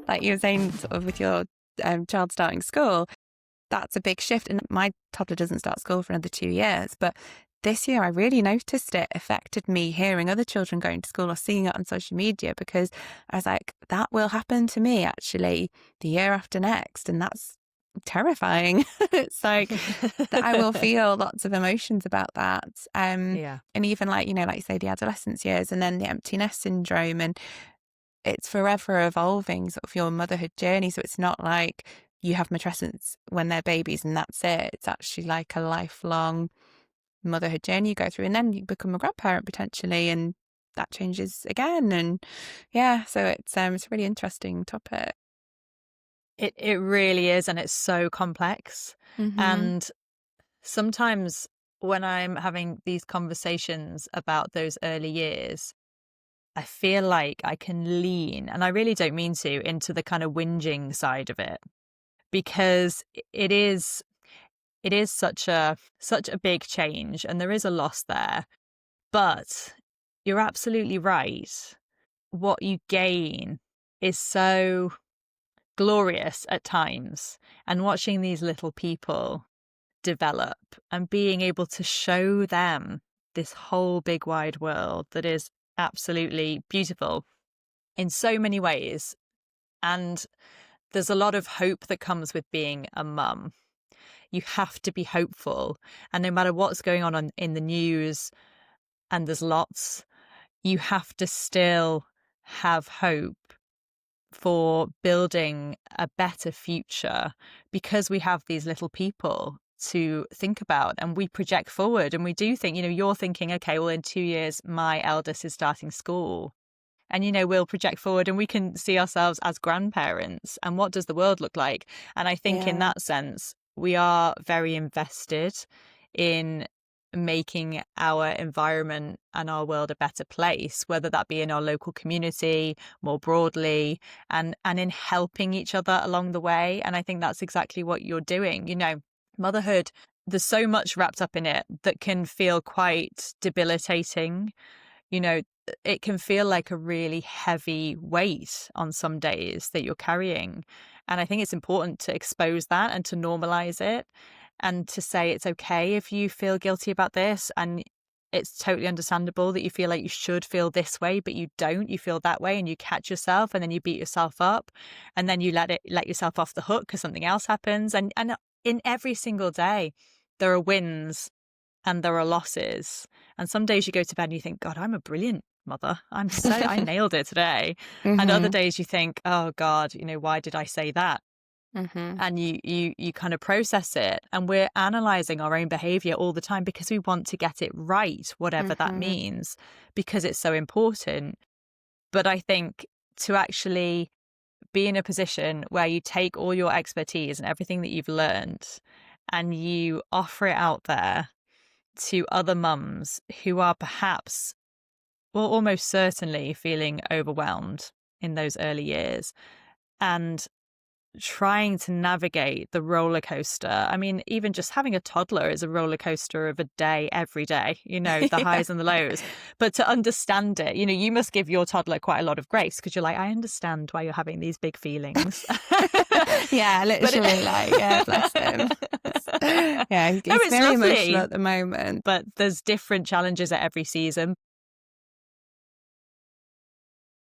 Like you were saying, sort of with your child starting school, that's a big shift. And my toddler doesn't start school for another 2 years. But this year, I really noticed it affected me hearing other children going to school or seeing it on social media, because I was like, that will happen to me actually the year after next. And that's terrifying. It's like that I will feel lots of emotions about that. Yeah. And even like, you know, like you say, the adolescence years and then the empty nest syndrome. And it's forever evolving sort of your motherhood journey. So it's not like you have matrescence when they're babies and that's it. It's actually like a lifelong motherhood journey you go through, and then you become a grandparent potentially, and that changes again. And yeah, so it's a really interesting topic. It really is, and it's so complex. Mm-hmm. And sometimes when I'm having these conversations about those early years, I feel like I can lean, and I really don't mean to, into the kind of whinging side of it, because it is such a big change and there is a loss there. But you're absolutely right. What you gain is so glorious at times, and watching these little people develop and being able to show them this whole big wide world that is absolutely beautiful in so many ways. And there's a lot of hope that comes with being a mum. You have to be hopeful, and no matter what's going on in the news, and there's lots, you have to still have hope for building a better future, because we have these little people to think about, and we project forward, and we do think, you know, you're thinking, okay, well, in 2 years, my eldest is starting school. And, you know, we'll project forward and we can see ourselves as grandparents, and what does the world look like? And I think in that sense, we are very invested in making our environment and our world a better place, whether that be in our local community, more broadly, and in helping each other along the way. And I think that's exactly what you're doing. You know, motherhood, there's so much wrapped up in it that can feel quite debilitating. You know, it can feel like a really heavy weight on some days that you're carrying. And I think it's important to expose that and to normalize it, and to say it's okay if you feel guilty about this, and it's totally understandable that you feel like you should feel this way, but you don't. You feel that way and you catch yourself, and then you beat yourself up, and then you let yourself off the hook because something else happens. And in every single day, there are wins and there are losses. And some days you go to bed and you think, God, I'm a brilliant mother. I nailed it today. Mm-hmm. And other days you think, oh God, you know, why did I say that? Mm-hmm. And you kind of process it. And we're analyzing our own behavior all the time because we want to get it right, whatever that means, because it's so important. But I think to actually be in a position where you take all your expertise and everything that you've learned and you offer it out there to other mums who are perhaps, well, almost certainly feeling overwhelmed in those early years, and trying to navigate the roller coaster. I mean, even just having a toddler is a roller coaster of a day every day, you know, the highs and the lows. But to understand it, you know, you must give your toddler quite a lot of grace, because you're like, I understand why you're having these big feelings. Yeah, literally, yeah, bless him. Yeah, he's very lovely. emotional at the moment. But there's different challenges at every season.